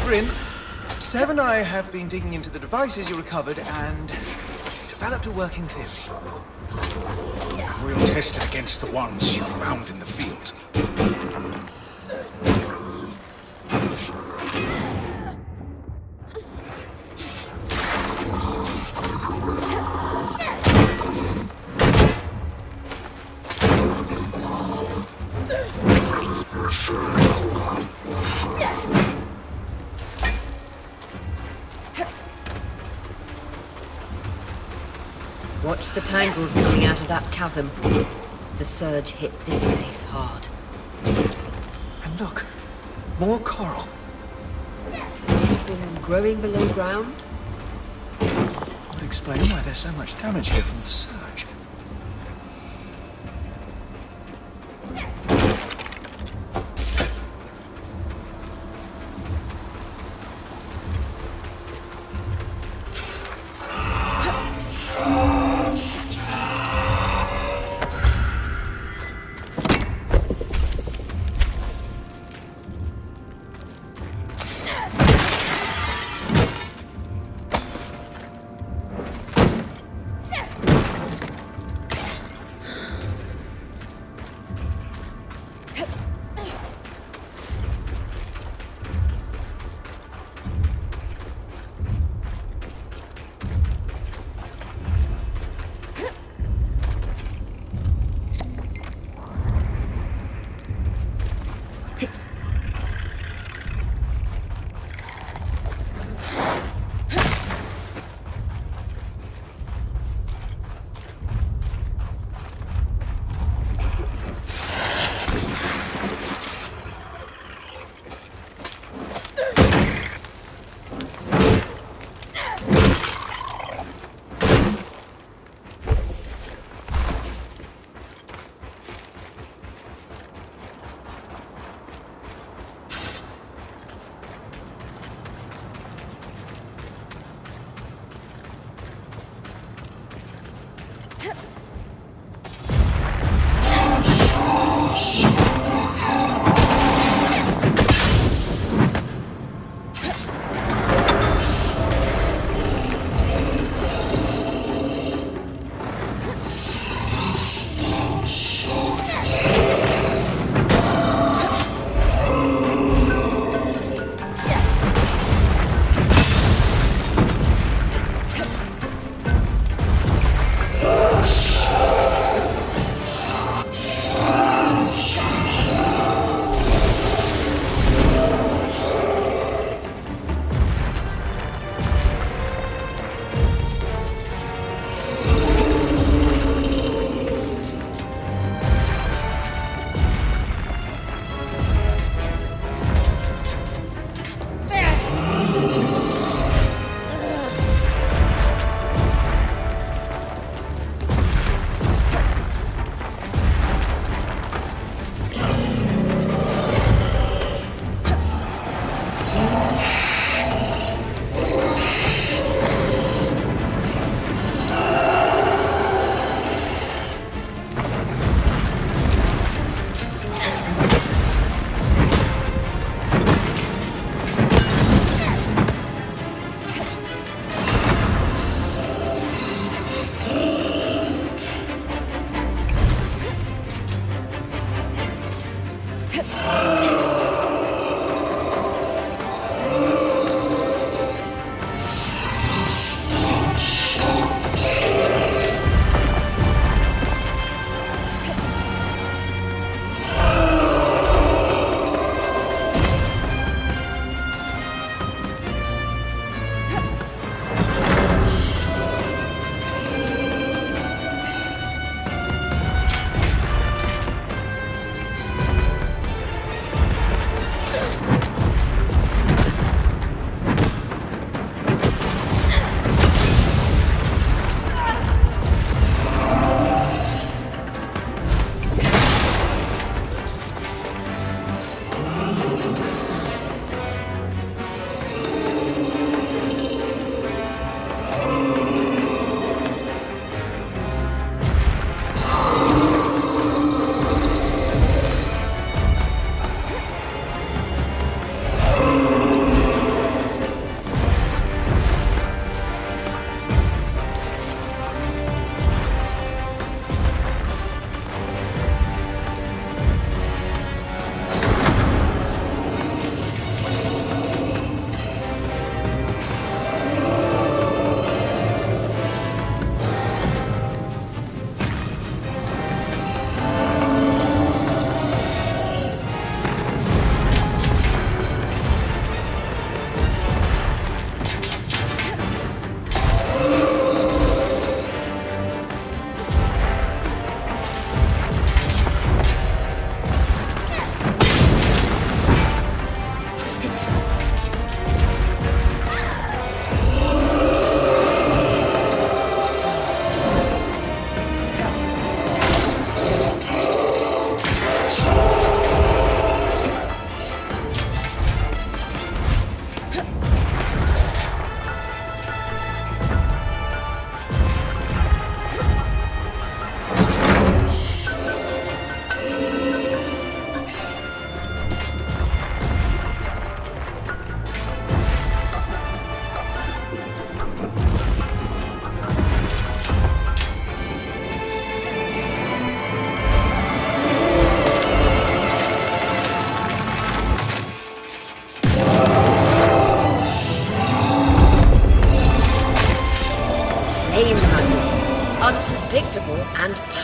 Brynn, Sev and I have been digging into the devices you recovered and developed a working theory. We'll test it against the ones you found in the field. Watch the tangles coming out of that chasm. The surge hit this place hard. And look, more coral. Must have been growing below ground. Would explain why there's so much damage here from the surge.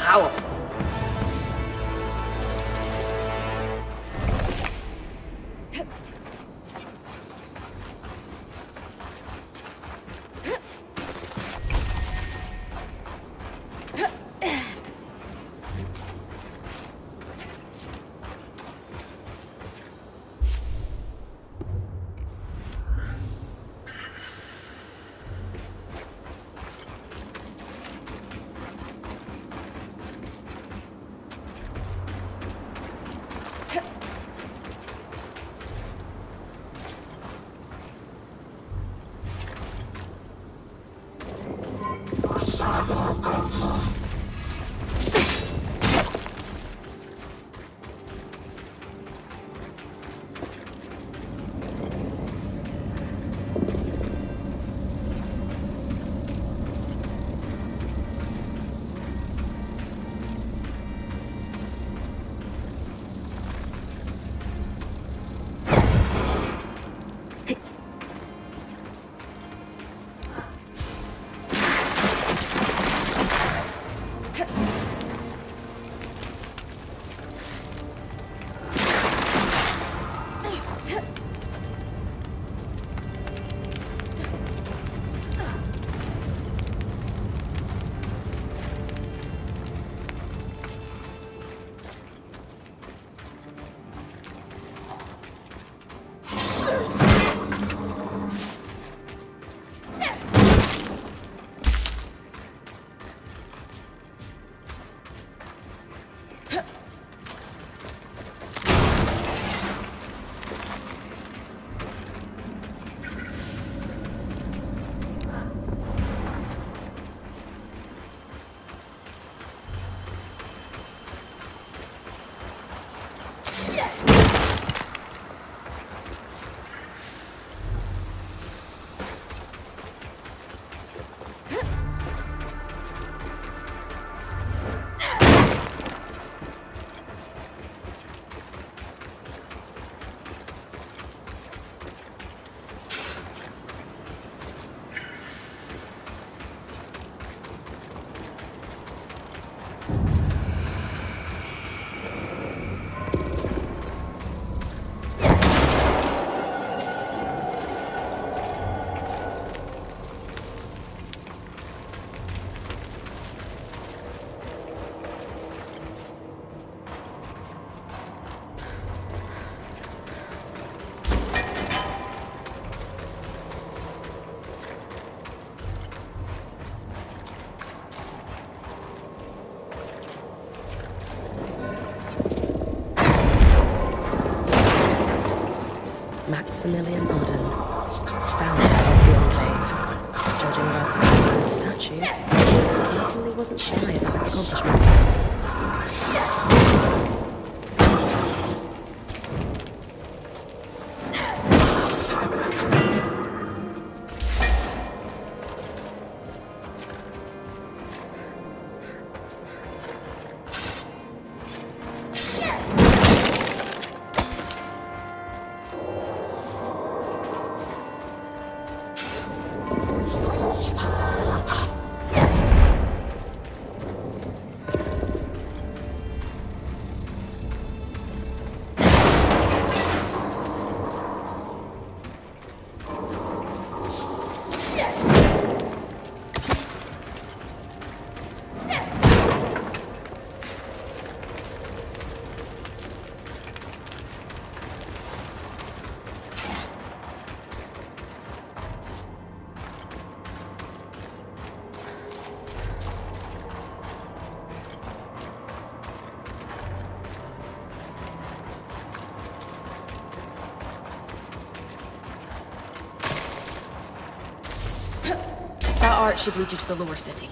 powerful. Maximilian Arden, founder of the Enclave. Judging by the size of his statue, he certainly wasn't shy about his accomplishments. That arch should lead you to the lower city.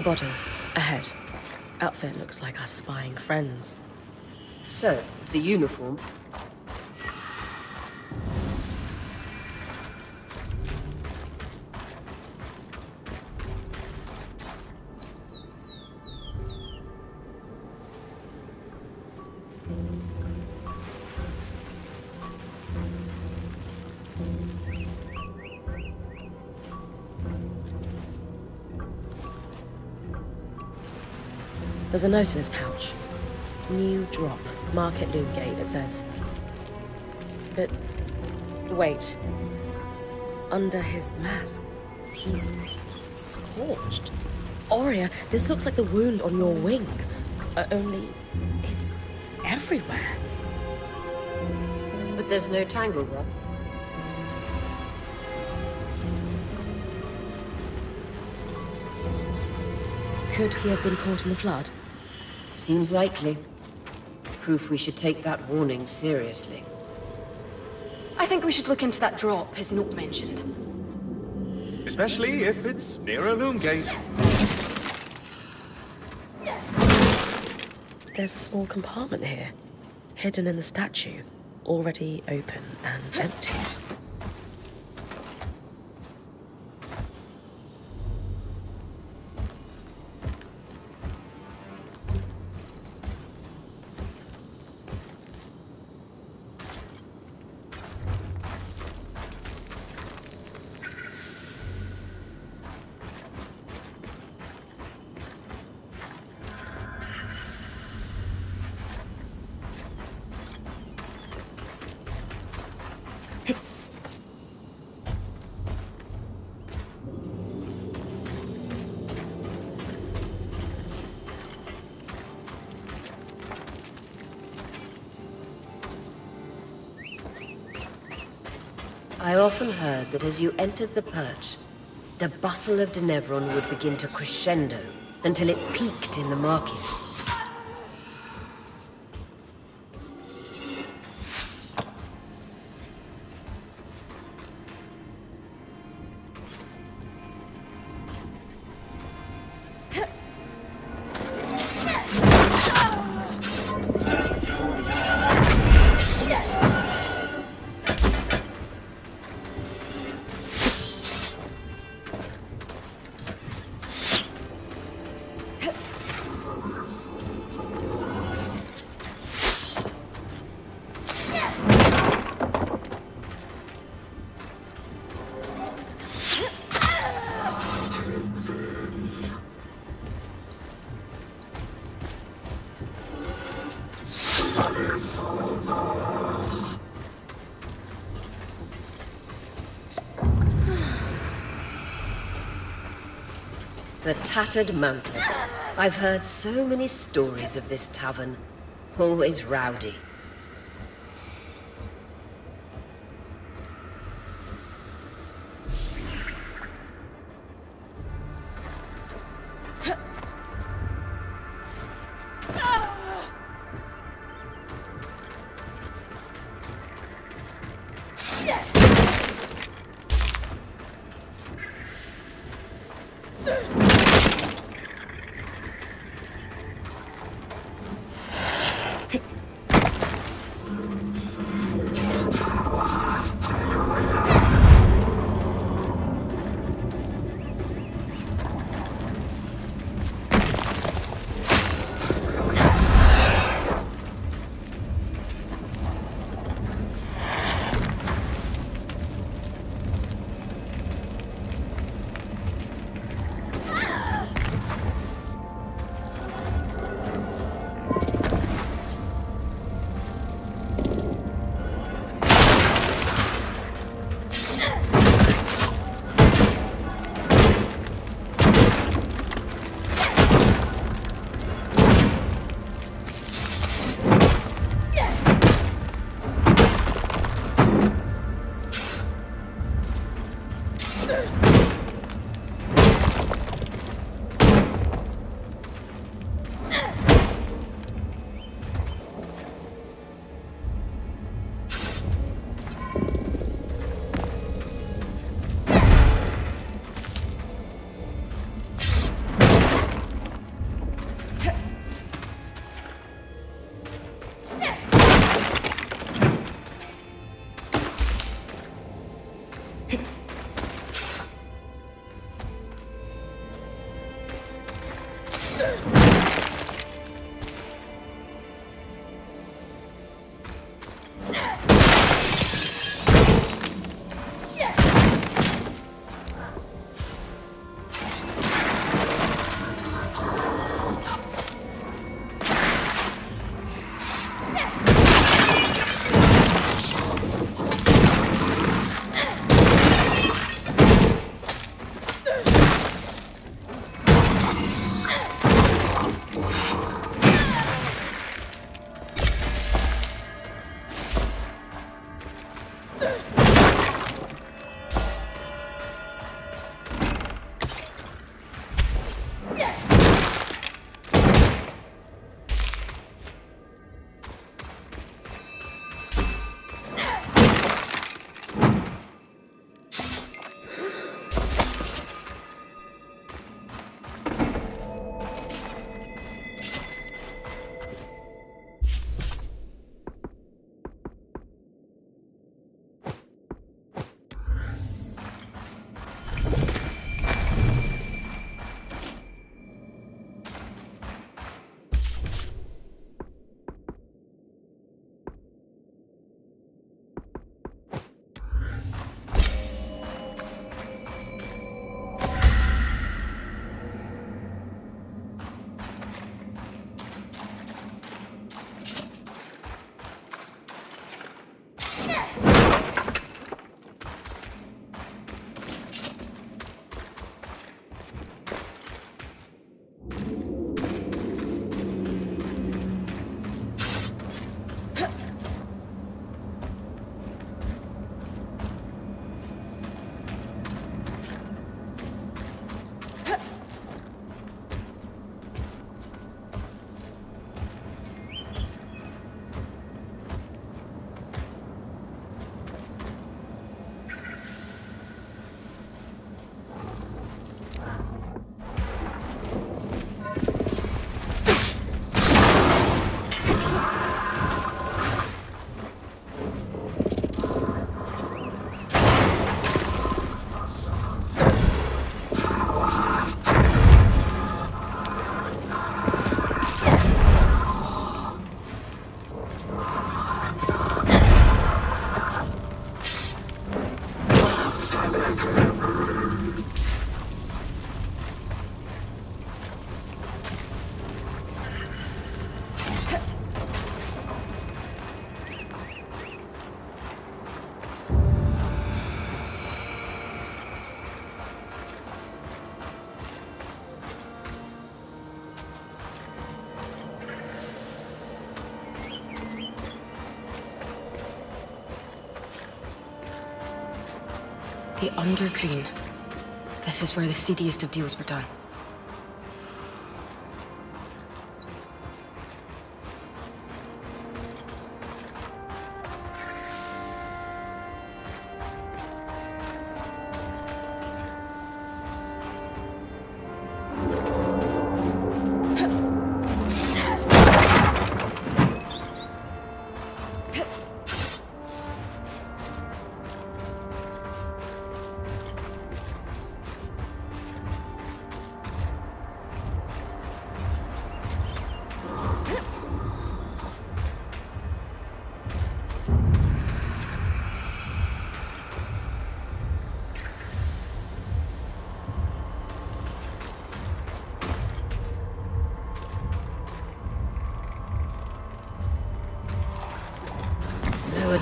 A body. Ahead. Outfit looks like our spying friends. So, it's a uniform. There's a note in his pouch. New drop. Market Loomgate, it says. But... wait. Under his mask, he's scorched. Aurea, this looks like the wound on your wing. Only... it's everywhere. But there's no tangle there. Could he have been caught in the flood? Seems likely. Proof we should take that warning seriously. I think we should look into that drop his note mentioned. Especially if it's near a loom gate. There's a small compartment here, hidden in the statue, already open and empty. I often heard that as you entered the perch, the bustle of Denevron would begin to crescendo until it peaked in the market. The Tattered Mountain. I've heard so many stories of this tavern. Always rowdy. The Undergreen. This is where the seediest of deals were done.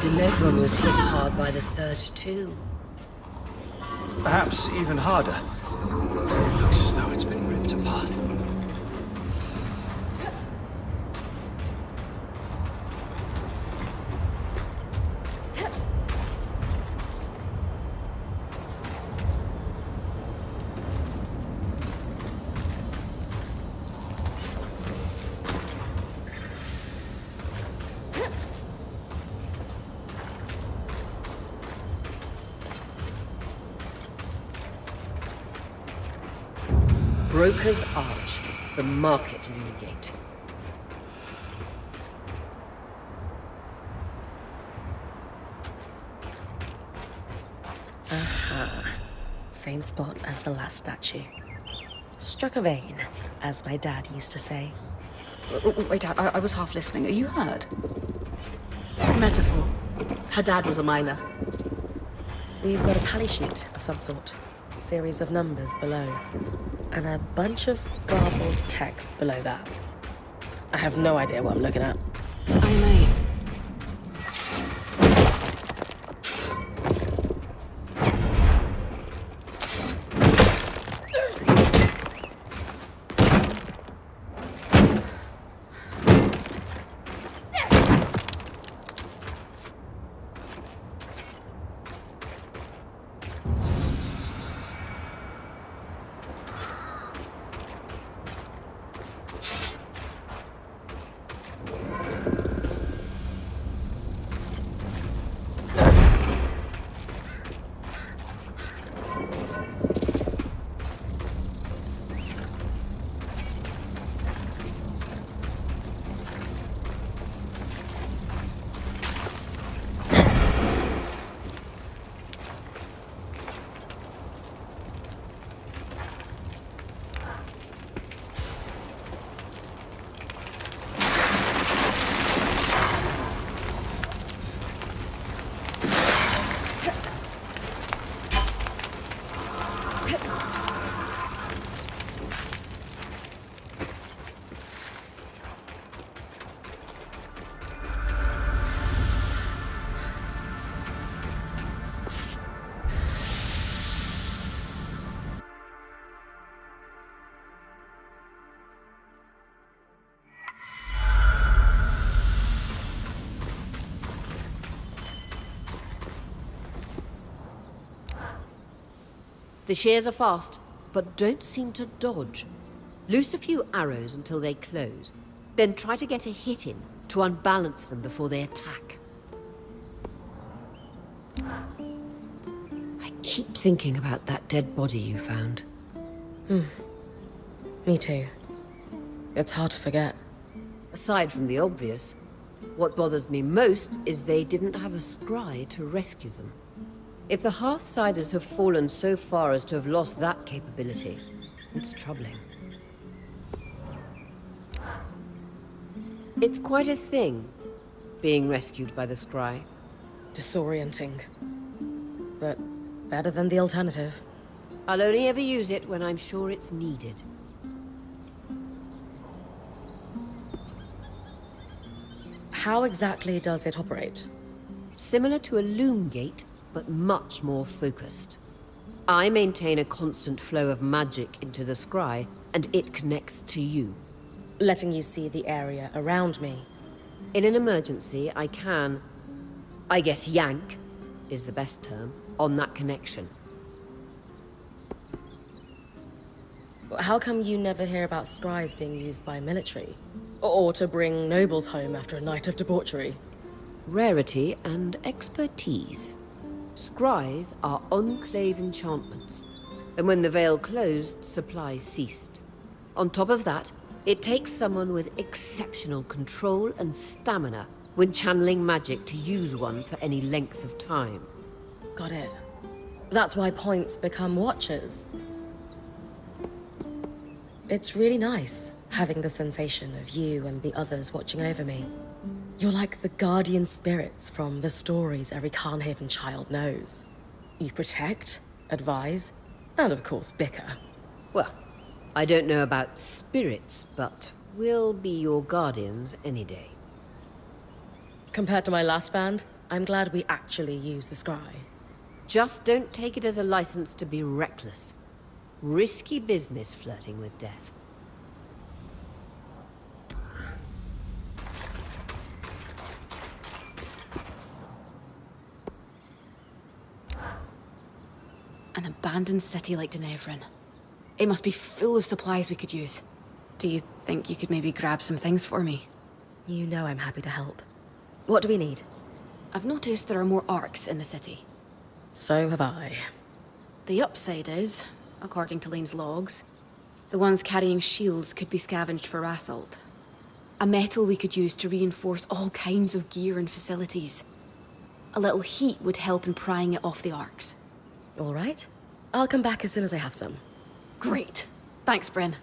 Denevron was hit hard by the surge too. Perhaps even harder. Looks as though it's been ripped apart. Broker's Arch, the market loom gate. Same spot as the last statue. Struck a vein, as my dad used to say. Wait, I was half listening. Are you hurt? Metaphor. Her dad was a miner. We've got a tally sheet of some sort. Series of numbers below. And a bunch of garbled text below that. I have no idea what I'm looking at. I may. The shears are fast, but don't seem to dodge. Loose a few arrows until they close, then try to get a hit in to unbalance them before they attack. I keep thinking about that dead body you found. Me too. It's hard to forget. Aside from the obvious, what bothers me most is they didn't have a scry to rescue them. If the Hearthsiders have fallen so far as to have lost that capability, it's troubling. It's quite a thing, being rescued by the scry. Disorienting. But better than the alternative. I'll only ever use it when I'm sure it's needed. How exactly does it operate? Similar to a loom gate, but much more focused. I maintain a constant flow of magic into the scry, and it connects to you. Letting you see the area around me. In an emergency, I can, I guess yank is the best term, on that connection. How come you never hear about scries being used by military? Or to bring nobles home after a night of debauchery? Rarity and expertise. Scries are Enclave enchantments, and when the veil closed, supplies ceased. On top of that, it takes someone with exceptional control and stamina when channeling magic to use one for any length of time. Got it. That's why points become watchers. It's really nice, having the sensation of you and the others watching over me. You're like the guardian spirits from the stories every Carnhaven child knows. You protect, advise, and of course bicker. Well, I don't know about spirits, but we'll be your guardians any day. Compared to my last band, I'm glad we actually use the scry. Just don't take it as a license to be reckless. Risky business flirting with death. An abandoned city like Denevrin. It must be full of supplies we could use. Do you think you could maybe grab some things for me? You know I'm happy to help. What do we need? I've noticed there are more arcs in the city. So have I. The upside is, according to Lane's logs, the ones carrying shields could be scavenged for assault. A metal we could use to reinforce all kinds of gear and facilities. A little heat would help in prying it off the arcs. All right. I'll come back as soon as I have some. Great. Thanks, Brynn.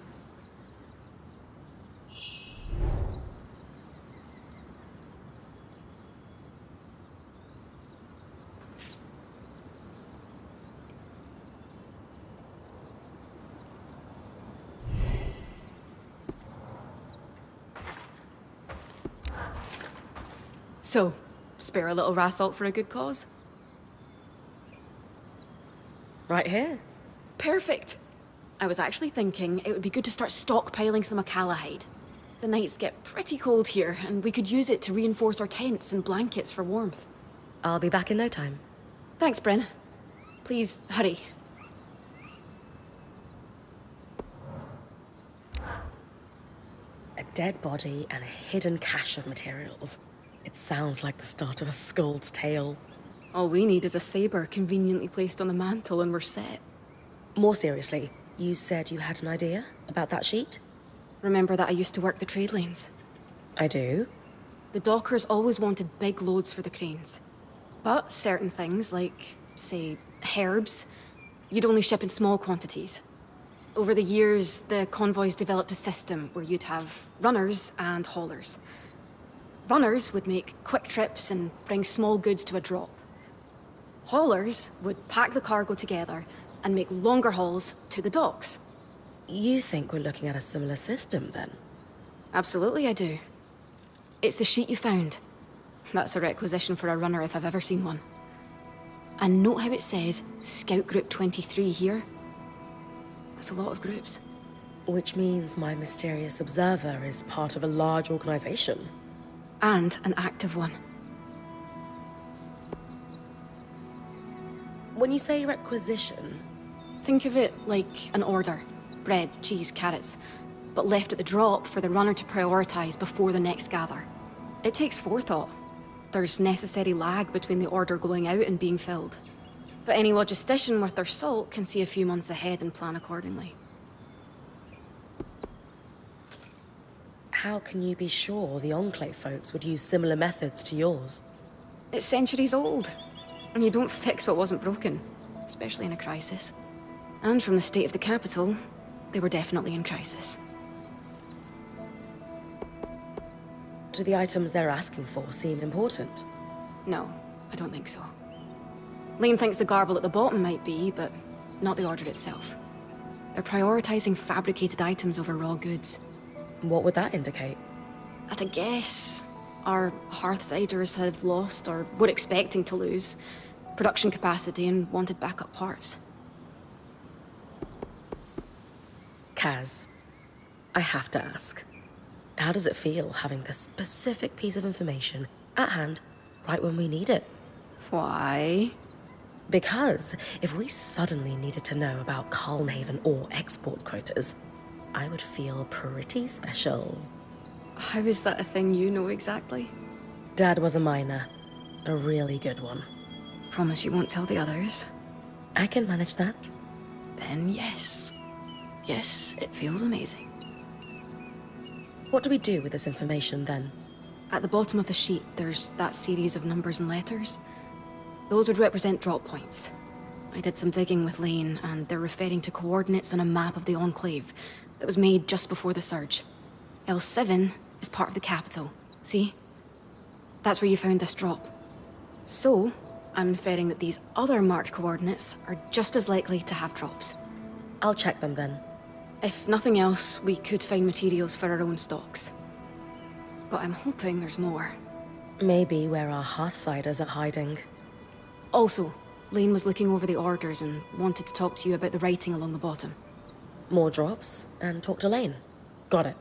So, spare a little rassault for a good cause? Right here. Perfect! I was actually thinking it would be good to start stockpiling some Akala hide. The nights get pretty cold here, and we could use it to reinforce our tents and blankets for warmth. I'll be back in no time. Thanks, Brynn. Please, hurry. A dead body and a hidden cache of materials. It sounds like the start of a Skuld's tale. All we need is a saber conveniently placed on the mantle and we're set. More seriously, you said you had an idea about that sheet? Remember that I used to work the trade lanes? I do. The dockers always wanted big loads for the cranes. But certain things, like, say, herbs, you'd only ship in small quantities. Over the years, the convoys developed a system where you'd have runners and haulers. Runners would make quick trips and bring small goods to a drop. Haulers would pack the cargo together and make longer hauls to the docks. You think we're looking at a similar system, then? Absolutely, I do. It's the sheet you found. That's a requisition for a runner if I've ever seen one. And note how it says Scout Group 23 here. That's a lot of groups. Which means my mysterious observer is part of a large organization. And an active one. When you say requisition... Think of it like an order. Bread, cheese, carrots. But left at the drop for the runner to prioritize before the next gather. It takes forethought. There's necessary lag between the order going out and being filled. But any logistician worth their salt can see a few months ahead and plan accordingly. How can you be sure the Enclave folks would use similar methods to yours? It's centuries old. And you don't fix what wasn't broken. Especially in a crisis. And from the state of the capital, they were definitely in crisis. Do the items they're asking for seem important? No, I don't think so. Lane thinks the garble at the bottom might be, but not the order itself. They're prioritizing fabricated items over raw goods. What would that indicate? At a guess, our Hearthsiders have lost, or were expecting to lose, production capacity and wanted backup parts. Kaz, I have to ask. How does it feel having this specific piece of information at hand right when we need it? Why? Because if we suddenly needed to know about Calmhaven or export quotas, I would feel pretty special. How is that a thing you know exactly? Dad was a miner. A really good one. Promise you won't tell the others? I can manage that. Then yes. Yes, it feels amazing. What do we do with this information then? At the bottom of the sheet, there's that series of numbers and letters. Those would represent drop points. I did some digging with Lane, and they're referring to coordinates on a map of the Enclave that was made just before the surge. L7 is part of the capital, see? That's where you found this drop. So, I'm inferring that these other marked coordinates are just as likely to have drops. I'll check them then. If nothing else, we could find materials for our own stocks. But I'm hoping there's more. Maybe where our Hearthsiders are hiding. Also, Lane was looking over the orders and wanted to talk to you about the writing along the bottom. More drops, and talk to Lane. Got it.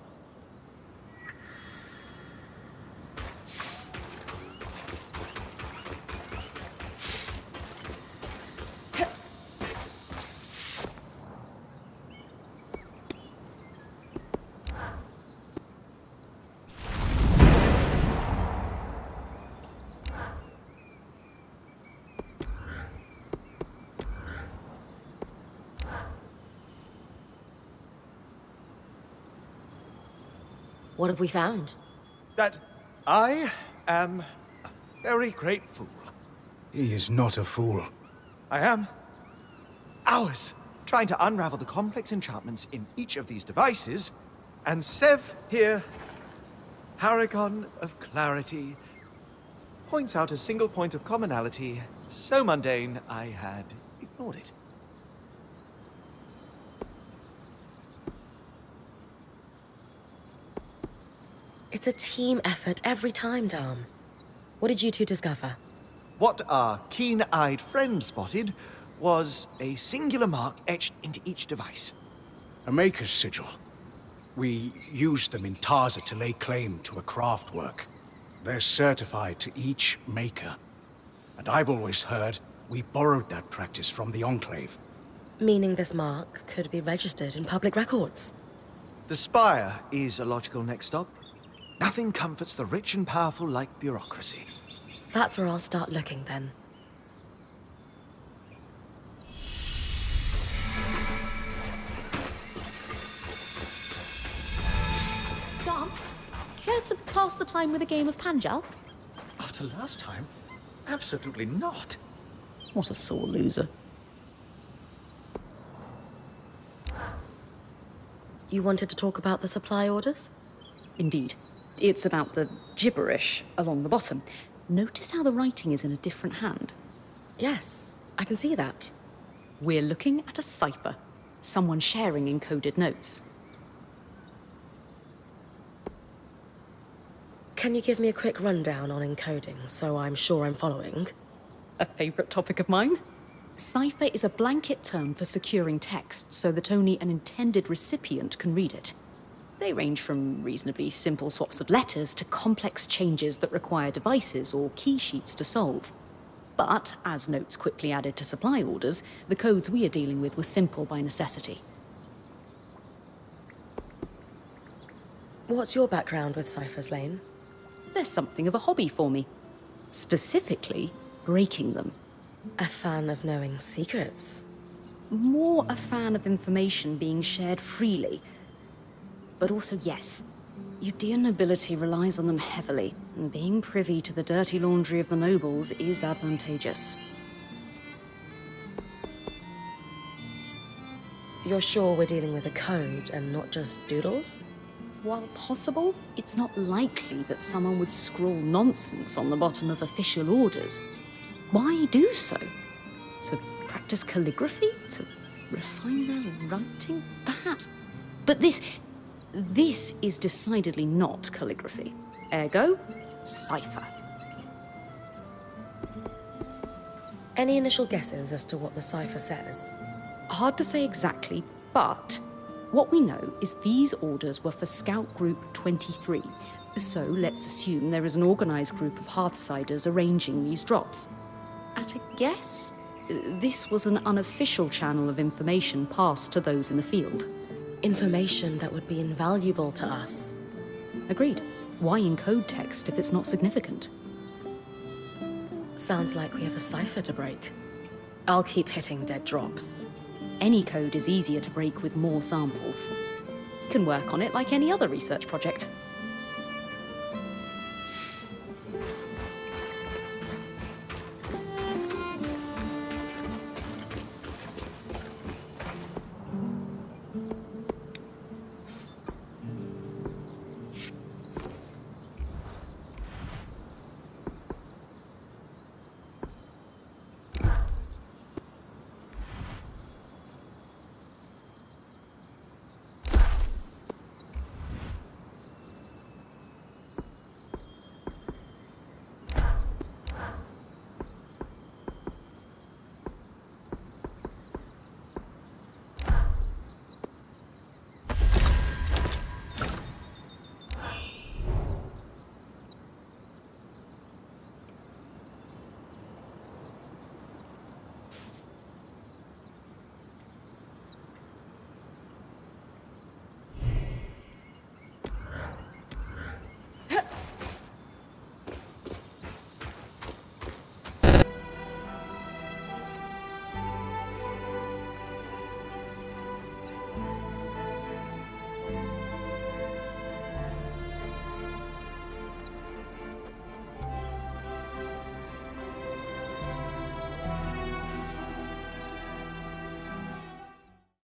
What have we found? That I am a very great fool. He is not a fool. I am. Hours trying to unravel the complex enchantments in each of these devices, and Sev here, paragon of clarity, points out a single point of commonality so mundane I had ignored it. It's a team effort every time, Dom. What did you two discover? What our keen-eyed friend spotted was a singular mark etched into each device. A maker's sigil. We used them in Tarza to lay claim to a craft work. They're certified to each maker. And I've always heard we borrowed that practice from the Enclave. Meaning this mark could be registered in public records. The spire is a logical next stop. Nothing comforts the rich and powerful like bureaucracy. That's where I'll start looking then. Dom, care to pass the time with a game of Panjal? After last time, absolutely not. What a sore loser. You wanted to talk about the supply orders? Indeed. It's about the gibberish along the bottom. Notice how the writing is in a different hand. Yes, I can see that. We're looking at a cipher. Someone sharing encoded notes. Can you give me a quick rundown on encoding so I'm sure I'm following? A favourite topic of mine? Cipher is a blanket term for securing text so that only an intended recipient can read it. They range from reasonably simple swaps of letters to complex changes that require devices or key sheets to solve. But, as notes quickly added to supply orders, the codes we are dealing with were simple by necessity. What's your background with ciphers, Lane? There's something of a hobby for me. Specifically, breaking them. A fan of knowing secrets. More a fan of information being shared freely. But also, yes, Udean nobility relies on them heavily, and being privy to the dirty laundry of the nobles is advantageous. You're sure we're dealing with a code and not just doodles? While possible, it's not likely that someone would scrawl nonsense on the bottom of official orders. Why do so? To practice calligraphy? To refine their writing? Perhaps. But this is decidedly not calligraphy. Ergo, cipher. Any initial guesses as to what the cipher says? Hard to say exactly, but what we know is these orders were for Scout Group 23. So let's assume there is an organized group of Hearthsiders arranging these drops. At a guess, This was an unofficial channel of information passed to those in the field. Information that would be invaluable to us. Agreed. Why encode text if it's not significant? Sounds like we have a cipher to break. I'll keep hitting dead drops. Any code is easier to break with more samples. You can work on it like any other research project.